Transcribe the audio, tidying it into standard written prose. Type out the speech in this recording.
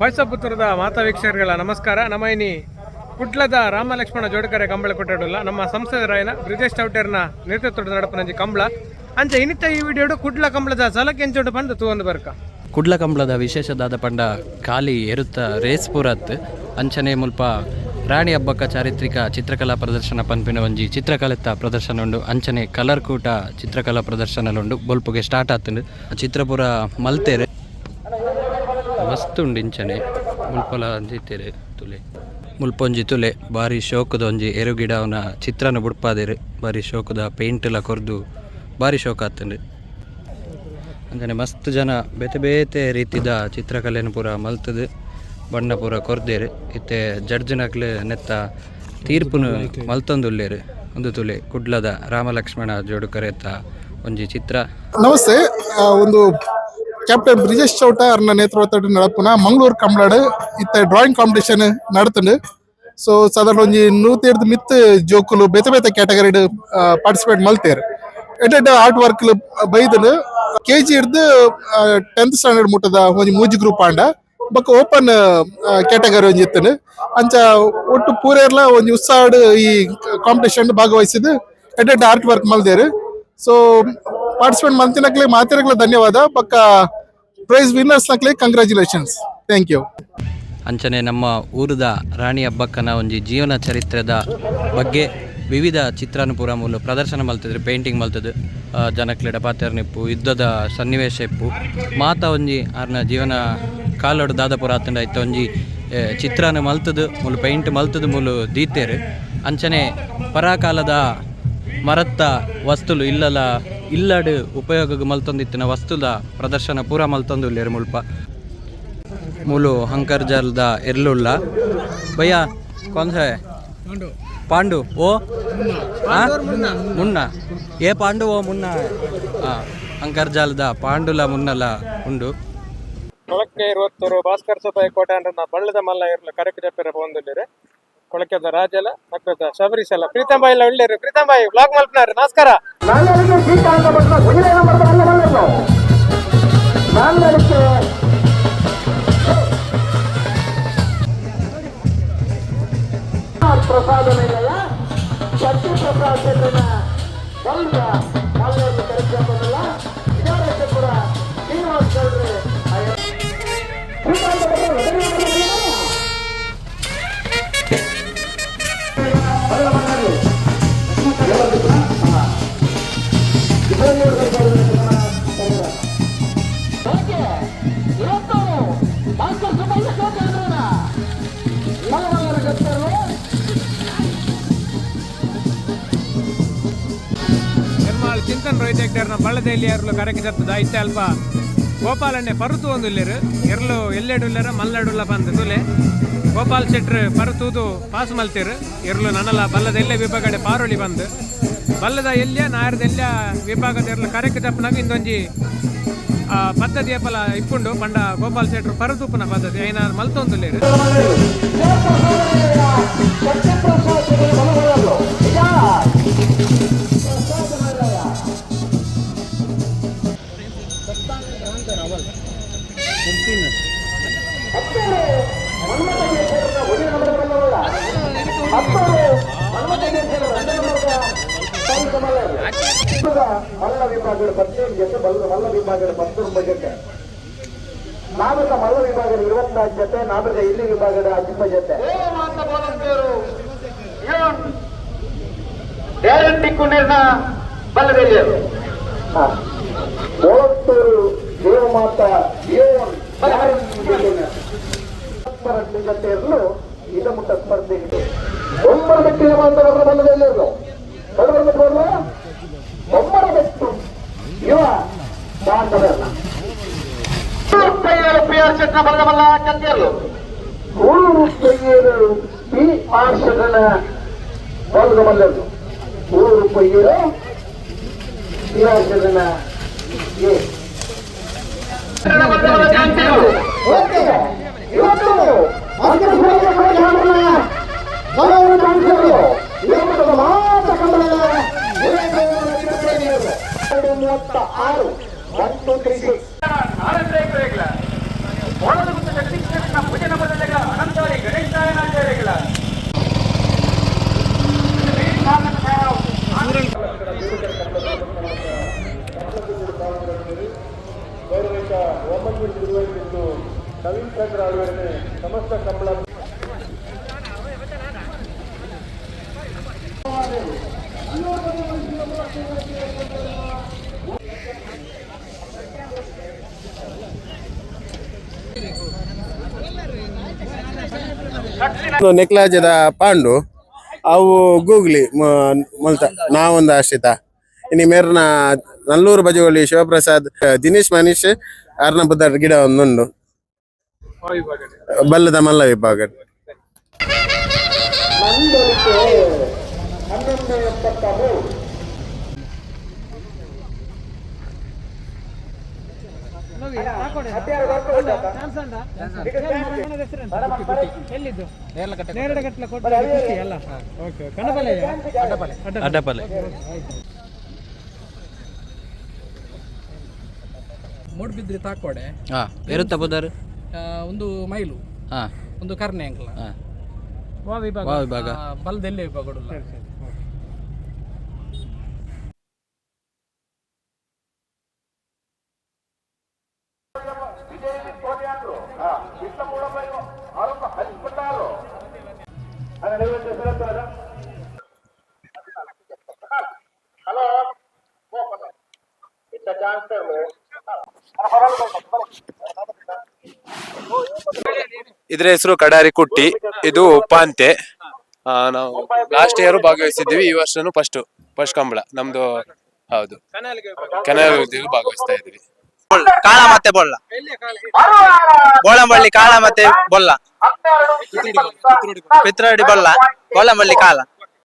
ಹೊಯ್ಸಪುತ್ರದ ಮಾತಾ ವೀಕ್ಷಕರುಗಳ ನಮಸ್ಕಾರ. ನಮ್ಮ ಇನಿ ಕುಡ್ಲದ ರಾಮ ಲಕ್ಷ್ಮಣ ಜೋಡಕರೆ ಕಂಬಳ ಕೊಟ್ಟಡಲ್ಲ ನಮ್ಮ ಸಂಸದರಾಯನ ಬ್ರಿಜೇಶ್ ಚೌಟರ್ನ ನೇತೃತ್ವದ ನಡಪನಂಜಿ ಕಂಬಳ ಅಂಚ ಇನಿತ ಈ ವಿಡಿಯೋಡು ಕುಡ್ಲ ಕಂಬಳದ ಸಲಕ್ಕೆ ಎಂಚೋಡು ಬಂದು ತೂವೊಂದು ಬರ್ಕ ಕುಡ್ಲ ಕಂಬಳದ ವಿಶೇಷದಾದ ಪಂಡ ಖಾಲಿ ಎರುತ್ತ ರೇಸ್ ಪೂರತ್ ಅಂಚನೆ ಮುಲ್ಪ ರಾಣಿ ಹಬ್ಬಕ್ಕ ಚಾರಿತ್ರಿಕ ಚಿತ್ರಕಲಾ ಪ್ರದರ್ಶನ ಪನ್ಪಿನ ಒಂಜಿ ಚಿತ್ರಕಲೆತ್ತ ಪ್ರದರ್ಶನ ಉಂಡು. ಅಂಚನೆ ಕಲರ್ ಕೂಟ ಚಿತ್ರಕಲಾ ಪ್ರದರ್ಶನ ಉಂಡು. ಬೊಲ್ಪುಗೆ ಸ್ಟಾರ್ಟ್ ಆತುಂಡು. ಚಿತ್ರಪುರ ಮಲ್ತೇರೆ ಮಸ್ತ್ ಉಂಡು. ಇಂಚನೆ ಮುಲ್ಪಲ ಅಂಜಿತ್ತೇರೆ ತುಲೆ ಮುಲ್ಪೊಂಜಿ ತುಲೆ ಬಾರಿ ಶೋಕದ ಒಂಜಿ ಎರುಗಿಡ ಅವನ ಚಿತ್ರನ ಬುಡ್ಪಾದೇರು. ಬಾರಿ ಶೋಕದ ಪೇಂಟ್ಲ ಕೊರ್ದು ಬಾರಿ ಶೋಕ ಆತುಂಡು. ಅಂಚನೆ ಮಸ್ತ್ ಜನ ಬೇತೆ ಬೇತೆ ರೀತಿದ ಚಿತ್ರಕಲೆಯನ್ನು ಪೂರ ಮಲ್ತದು ಬಣ್ಣ ಪೂರ ಕೊರ್ದೇರು. ಇತ್ತೆ ಜಡ್ಜ್ನಕ್ಲೆ ನೆತ್ತ ತೀರ್ಪುನು ಮಲ್ತೊಂದುಲ್ಲೇರು. ಒಂದು ತುಲೆ ಕುಡ್ಲದ ರಾಮ ಲಕ್ಷ್ಮಣ ಜೋಡುಕರೆತ್ತ ಒಂಜಿ ಚಿತ್ರ. ನಮಸ್ತೆ. ಒಂದು ಕ್ಯಾಪ್ಟನ್ ಬ್ರಿಜೇಶ್ ಚೌಟ ಅವ್ರನ್ನ ನೇತೃತ್ವದ ನಡಪುನ ಮಂಗಳೂರು ಕಂಬಳಾಡು ಇತ್ತ ಡ್ರಾಯಿಂಗ್ ಕಾಂಪಿಟೇಷನ್ ನಡತುಂಡು. ಸೊ ಸಾಧಾರಣ ಒಂಜಿ 150 ಮಿತ್ ಜೋಕುಲು ಬೇತೆ ಬೇತೆ ಕ್ಯಾಟಗರಿಡ್ ಪಾರ್ಟಿಸಿಪೇಟ್ ಮಲ್ತೇರು. ಎಡ್ಡೆಡ್ಡೆ ಆರ್ಟ್ ವರ್ಕ್ ಬೈದನು KG ಹಿಡ್ದು 10th ಸ್ಟ್ಯಾಂಡರ್ಡ್ ಮುಟ್ಟದ ಒಂಜಿ ಮೂಜಿ ಗ್ರೂಪ್ ಆಂಡ ಬೊಕ್ಕ ಓಪನ್ ಕ್ಯಾಟಗರಿ ಒಂಜಿ ಇತ್ತನು. ಅಂಚ ಒಟ್ಟು ಪೂರೇರ್ಲ ಒಂಜಿ ಉತ್ಸಾಹಡ್ ಈ ಕಾಂಪಿಟೇಷನ್ ಭಾಗವಹಿಸಿದ್ದು ಎಡ್ಡೆಡ್ಡೆ ಆರ್ಟ್ ವರ್ಕ್ ಮಲ್ದೇರು. ಸೊ ಪಾರ್ಟಿಸಿಪೇಟ್ ಮಲ್ತಿನಕ್ಲೆ ಮಾತಿರಕ್ಲೆ ಧನ್ಯವಾದ. ಬೊಕ್ಕ ಪ್ರೈಸ್ ವಿನ್ನರ್ಸ್ ನಕ್ಲೆ ಕಂಗ್ರ್ಯಾಚುಲೇಷನ್ಸ್. Thank you. ಅಂಚನೆ ನಮ್ಮ ಊರದ ರಾಣಿ ಹಬ್ಬಕ್ಕನ ಒಂಜಿ ಜೀವನ ಚರಿತ್ರೆದ ಬಗ್ಗೆ ವಿವಿಧ ಚಿತ್ರನ ಪೂರ ಮೂಲ ಪ್ರದರ್ಶನ ಮಲ್ತಿದ್ರು. ಪೇಂಟಿಂಗ್ ಮಲ್ತದ್ದು ಜನಕ್ಲೆಡ ಪಾತ್ರನಿಪ್ಪು ಯುದ್ಧದ ಸನ್ನಿವೇಶ ಇಪ್ಪು ಮಾತ ಒಂಜಿ ಅವ್ರನ್ನ ಜೀವನ ಕಾಲೋಡು ದಾದಪುರ ಆತಂಡ ಇತ್ತ ಒಂಜಿ ಚಿತ್ರನ ಮಲ್ತದು ಮೂಲು ಪೇಂಟ್ ಮಲ್ತದು ಮೂಲು ದೀತೇರು. ಅಂಚನೆ ಪರಾಕಾಲದ ಮರತ್ತ ವಸ್ತುಲು ಇಲ್ಲಡು ಉಪಯೋಗ ಮಲ್ತೊಂದಿತ್ತಿನ ವಸ್ತುದ ಪ್ರದರ್ಶನ ಪೂರ ಮಲ್ತೊಂದುಲ್ಲೇರು. ಮುಲ್ಪ ಮೂಲು ಹಂಕರ್ಜಲ್ದ ಎರ್ಲುಲ್ಲ ಭಯ್ಯ ಕೊಂಸೆ ಪಾಂಡು ಓ ಮುನ್ನ ಏ ಪಾಂಡು ಓ ಮುನ್ನ ಅಂಕರ್ಜಾಲದ ಪಾಂಡುಲ ಮುನ್ನಲ ಉಂಡು. ಕೊಳಕ್ಕೆ 20 ಭಾಸ್ಕರ್ ಸಪಾಯಿ ಕೋಟೆ ಅಂಡ ಬಳ್ಳದ ಮಲ್ಲ ಇರ್ಲ ಕರೆಕ್ಟ್ ಜಪ್ಪೆರ ಬಂದಿದ್ದೀರಿ. ಕೊಳಕೆದ ರಾಜಲ ಮಕ್ಕದ ಶಬರಿಸಲ ಪ್ರೀತಂಬಾಯಿ ಎಲ್ಲ ಒಳ್ಳೆರು. ಪ್ರೀತಂಬಾಯಿ ಬ್ಲಾಗ್ ಮಲ್ಪನಾರ ನಮಸ್ಕಾರ. ಪ್ರಸಾದನೆಯ ಶಕ್ತಿ ಪ್ರಸಾದ ಬಲ್ಗ ಮಲ್ಲನ್ನು ಕರೆಸಿಕೊಂಡಲ್ಲ ವಿಜಯಪುರ ಶ್ರೀನಿವಾಸ ಗೌಡ್ರೆ ಚಿಂತನ್ ರೋಹಿತ್ ಹೆಗ್ಡರ್ನ ಬಳ್ಳದಲ್ಲಿ ಯಾರು ಕರೆಕ್ಟ್ ಜತ್ತದ ಇತ್ತೆ ಅಲ್ಪ ಗೋಪಾಲಣ್ಣೆ ಪರುತು ಒಂದುಲ್ಲೇರು ಎರ್ಲು ಎಲ್ಲೆಡುಲ್ಲರ ಮಲ್ಲಾಡುಲ್ಲ ಬಂದು ತುಲೆ ಗೋಪಾಲ್ ಶೆಟ್ರ್ ಪರುತುದು ಪಾಸ್ ಮಲ್ತೇರು. ಎರ್ಲು ನನಲ ಬಲ್ಲದ ಎಲ್ಲೆ ವಿಭಾಗಡೆ ಪಾರೋಳಿ ಬಂದು ಬಲ್ಲದ ಎಲ್ಯ ನಾಯರದ ಎಲ್ಲ ವಿಭಾಗದ ಎರ್ಲು ಕರೆಕ್ಟ್ ಜಪ್ಪನಾಗ ಇಂದೊಂಜಿ ಪದ್ಧತಿ ಫಲ ಇಪ್ಪುಂಡು ಪಂಡ ಗೋಪಾಲ್ ಶೆಟ್ರು ಪರುತುಪ್ಪನ ಪದ್ಧತಿ ಐನಾರು ಮಲ್ತೊಂದುಲ್ಲೇರು. ಮಲ್ಲ ವಿಭಾಗದ 15 ಜೊತೆ ಮಲ್ಲ ವಿಭಾಗದ 19 ಜೊತೆ ನಾಗರಿಕ ಮಲ್ಲ ವಿಭಾಗದ 24 ಜೊತೆ ನಾಗರಿಕ ಇಲ್ಲಿ ವಿಭಾಗದ 10 ಜೊತೆ ಗ್ಯಾರಂಟಿ ಕುಂಡಿನ ಬಲ್ಲದೆಲ್ಲಿಯರು ಮೂವತ್ತೂರು ದೇವಮಾತ ಜೊತೆ ಇರಲು ಇದಮುಟ್ಟ ಸ್ಪರ್ಧೆಗೆ 9 ಕಿಲೋಮೀಟರ್ ಬಲ್ಲದೆಲ್ಲಿಯರು ಕಡಬರ್ಬಿಟ್ಟು ಒಬ್ಬರ ಬೆಟ್ಟು ಯುವ ಬಾಂಧವರನ್ನ PR ಶೆಟ್ನ ಬಲ್ಲಬಲ್ಲ ಕತ್ತಿಯರು 3 PR ಶೆಟ್ನ ಬಲ್ಲಬಲ್ಲರು 3 PR ಶೆಟ್ನ ಇವತ್ತು ಮಾತ ಕಂಬಳ 36 1 2 3 6 ಸಮಸ್ತ ಕಂಬಳ ನೆಕ್ಲಾಜದ ಪಾಂಡು ಅವು ಗೂಗ್ಲಿ ಮೊಲ್ತ ನಾವೊಂದು ಆಶ್ರಿತ ಇನ್ನು ಮೇರ್ನ ನಲ್ಲೂರು ಬಜಗೋಳಿ ಶಿವಪ್ರಸಾದ್ ದಿನೇಶ್ ಮನೀಶ್ ಅರ್ನ ಬುದ್ಧ ಗಿಡ ಒಂದುಂಡು ಬಲ್ಲದ ಮಲ್ಲ ವಿಭಾಗ ನಂದೊಲಿಕೆ 1173 ಅಡ್ಡಪಲ್ಲೆ ಮೂಡ್ಬಿದ್ರಿ ತಾಕೋಡೆ ಹಾ ಎರುತ್ತ ಬುಧರು ಒಂದು ಮೈಲು ಹಾ ಒಂದು ಕರ್ನೆ ಅಂಕಲ ಹಾ ವಾ ವಿಭಾಗ ಬಲದೆಲ್ಲೆ ವಿಭಾಗಡುಲ್ಲ ಇದ್ರ ಹೆಸರು ಕಡಾರಿ ಕುಟ್ಟಿ. ಇದು ಪಾಂತೆ. ನಾವು ಲಾಸ್ಟ್ ಇಯರ್ ಭಾಗವಹಿಸಿದ್ವಿ, ಈ ವರ್ಷನೂ ಫಸ್ಟ್ ಕಂಬಳ ನಮ್ದು. ಹೌದು, ಕೆನಲ್ ಭಾಗವಹಿಸ್ತಾ ಇದ್ವಿ. ಕಾಳ ಮತ್ತೆ ಬೊಲ್ಲ, ಬೋಳಂಬಳ್ಳಿ ಕಾಳ ಮತ್ತೆ ಬೊಲ್ಲ, ಪಿತ್ರಡಿ ಬೊಲ್ಲ, ಬೋಳಂಬಳ್ಳಿ ಕಾಳ.